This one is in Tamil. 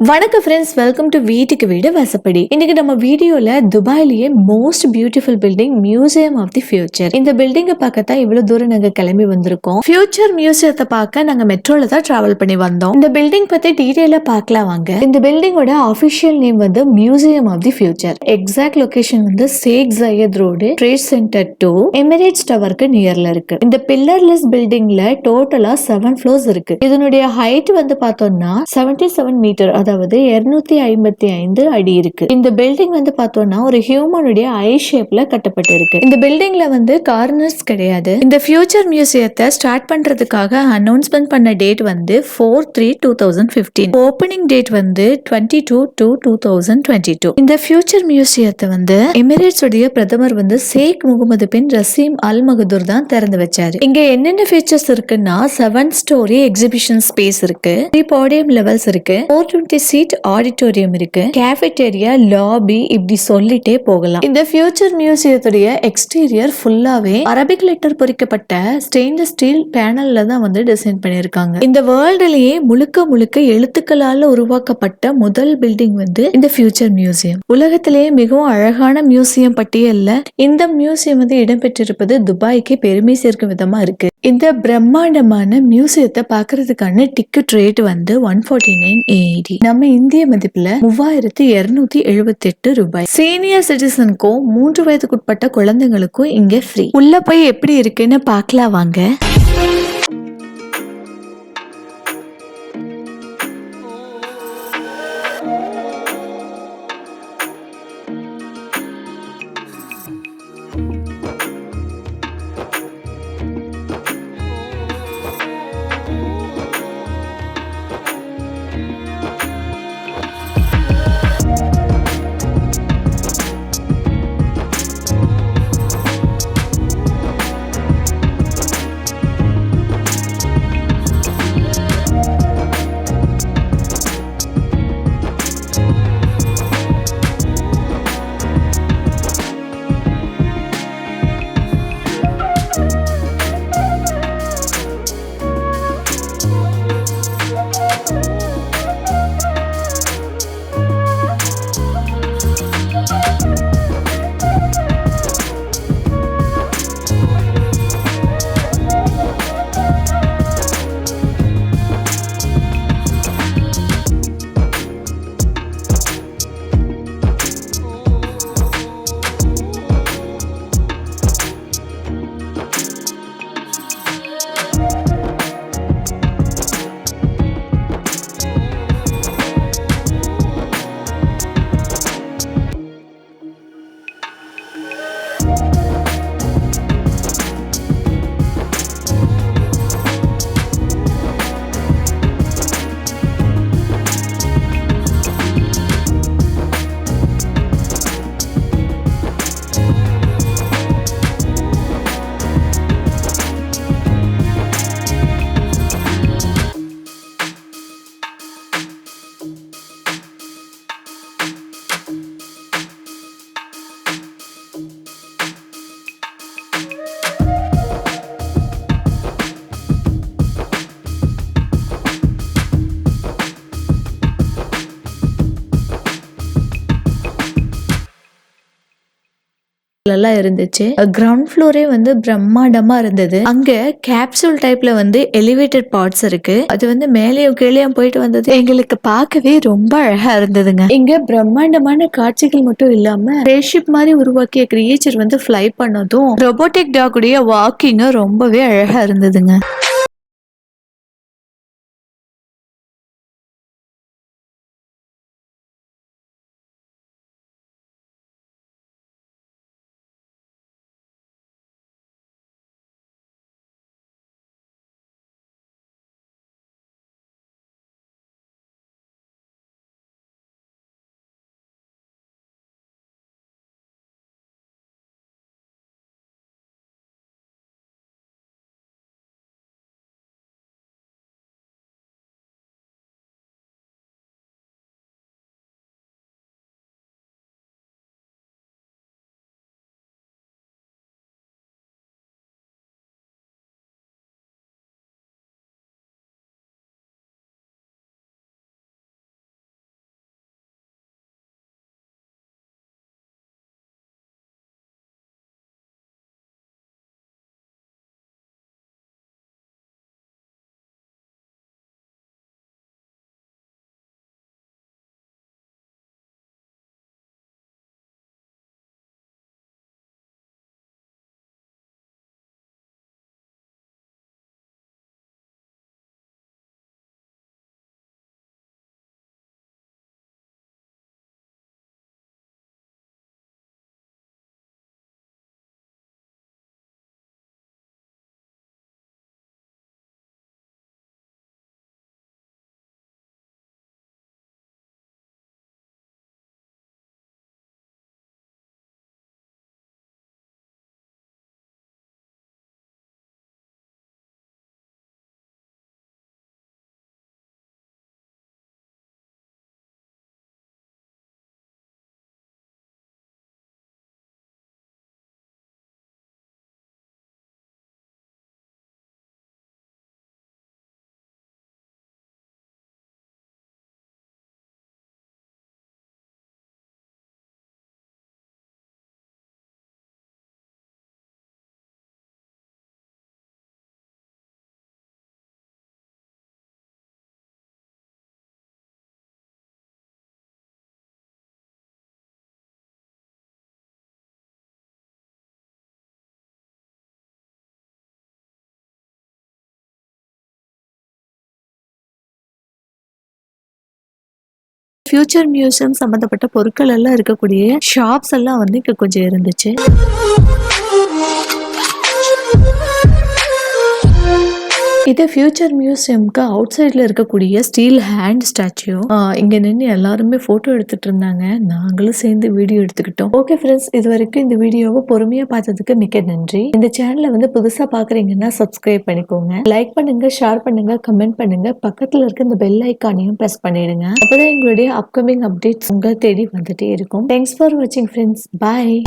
வணக்கம் ஃப்ரெண்ட்ஸ், வெல்கம் டு வீட்டுக்கு வீடு வாசப்படி. இன்னைக்கு நம்ம வீடியோல துபாயிலேயே most beautiful building museum of the future. இந்த பில்டிங்கை பார்க்கத்தான் இவ்வளவு தூரம் நாங்க கிளம்பி வந்திருக்கோம். ஃபியூச்சர் மியூசியத்தை பார்க்க நாங்க மெட்ரோல தான் டிராவல் பண்ணி வந்தோம். இந்த பில்டிங் பத்தி டீடைலா பார்க்கலாம் வாங்க. இந்த பில்டிங்கோட அபிஷியல் நேம் வந்து museum of the future. Exact location வந்து Sheikh Zayed road, trade centre 2, Emirates டவருக்கு நியர்ல இருக்கு. இந்த பில்லர்லெஸ் பில்டிங்ல டோட்டலா 7 ஃப்ளோர்ஸ் இருக்கு. இதனுடைய ஹைட் வந்து பார்த்தோம்னா 77 மீட்டர், அதாவது 255 அடி இருக்கு. இந்த பில்டிங் வந்து பார்த்தோம்னா ஒரு ஹியூமனுடைய ஐ ஷேப்ல கட்டப்பட்டு இருக்கு. இந்த பில்டிங்ல வந்து கார்னர்ஸ் கிடையாது. இந்த ஃபியூச்சர் மியூசியத்தை ஸ்டார்ட் பண்றதுக்காக அனௌன்ஸ்மெண்ட் பண்ண டேட் வந்து 4/3/2015. ஓபனிங் டேட் வந்து 22/2/2022. இந்த ஃபியூச்சர் மியூசியத்தை வந்து எமிரேட்ஸ் உடைய பிரதமர் வந்து ஷேக் முகமது பின் ரசீம் அல் மகதூர் தான் திறந்து வச்சாரு. இங்க என்னென்ன ஃபீச்சர்ஸ் இருக்குன்னா 7 ஸ்டோரி எக்ஸிபிஷன் ஸ்பேஸ் இருக்கு, 3 போடியம் லெவல்ஸ் இருக்கு, 420 சீட் ஆடிட்டோரியம் இருக்கு, கேஃபெட்டேரியா, லாபி, இப்படி சொல்லிட்டே போகலாம். இந்த ஃபியூச்சர் மியூசியத்துடைய எக்ஸ்டீரியர் ஃபுல்லாவே அரபிக் லெட்டர் பொறிக்கப்பட்ட ஸ்டெயின்லெஸ் ஸ்டீல் பேனல்ல தான் வந்து டிசைன் பண்ணிருக்காங்க. இந்த வேர்ல்டுலயே முழுக்க முழுக்க எழுத்துக்களால உருவாக்கப்பட்ட முதல் பில்டிங் வந்து இந்த ஃபியூச்சர் மியூசியம். உலகத்திலேயே மிகவும் அழகான மியூசியம் பட்டியல்ல இந்த மியூசியம் வந்து இடம்பெற்றிருப்பது துபாய்க்கு பெருமை சேர்க்கும் விதமா இருக்கு. இந்த பிரம்மாண்டமான மியூசியத்தை பாக்குறதுக்கான டிக்கெட் ரேட் வந்து 149 நம்ம இந்திய மதிப்புல 3278 ரூபாய். சீனியர் சிட்டிசனுக்கும் 3 வயதுக்குட்பட்ட குழந்தைங்களுக்கும் இங்க ஃப்ரீ. உள்ள போய் எப்படி இருக்குன்னு பார்க்கலாம் வாங்க. எல்லாம் இருந்துச்சு. கிரவுண்ட் ஃப்ளோரே வந்து பிரம்மாண்டமா இருந்தது. அங்க கேப்சூல் டைப்ல வந்து எலிவேட்டட் பார்ட்ஸ் இருக்கு. அது வந்து மேலேயும் கீழேயும் போயிட்டு வந்தது எங்களுக்கு பார்க்கவே ரொம்ப அழகா இருந்ததுங்க. இங்க பிரம்மாண்டமான காட்சிகள் மட்டும் இல்லாம ஸ்பேஸ்ஷிப் மாதிரி உருவாக்கிய கிரியேச்சர் வந்து ஃப்ளை பண்ணதும் ரோபோட்டிக் டாக் உடைய வாக்கிங்கும் ரொம்பவே அழகா இருந்ததுங்க. ஃபியூச்சர் மியூசியம் சம்பந்தப்பட்ட பொருட்கள் எல்லாம் இருக்கக்கூடிய ஷாப்ஸ் எல்லாம் வந்து இங்க கொஞ்சம் இருந்துச்சு. இது ஃபியூச்சர் மியூசியம்க்கு அவுட் சைட்ல இருக்கக்கூடிய ஸ்டீல் ஹேண்ட் ஸ்டாச்சு. இங்க நின்று எல்லாருமே போட்டோ எடுத்துட்டு இருந்தாங்க. நாங்களும் சேர்ந்து வீடியோ எடுத்துக்கிட்டோம். ஓகே ஃப்ரெண்ட்ஸ், இது வரைக்கும் இந்த வீடியோவை பொறுமையா பார்த்ததுக்கு மிக்க நன்றி. இந்த சேனலை வந்து புதுசா பாக்குறீங்கன்னா சப்ஸ்கிரைப் பண்ணிக்கோங்க. லைக் பண்ணுங்க, ஷேர் பண்ணுங்க, கமெண்ட் பண்ணுங்க. பக்கத்துல இருக்க இந்த பெல் ஐக்கானையும் பிரஸ் பண்ணிடுங்க. அப்பதான் எங்களுடைய அப்கமிங் அப்டேட்ஸ் உங்களை தேடி வந்துட்டே இருக்கும். தேங்க்ஸ் ஃபார் வாட்சிங் ஃப்ரெண்ட்ஸ். பாய்.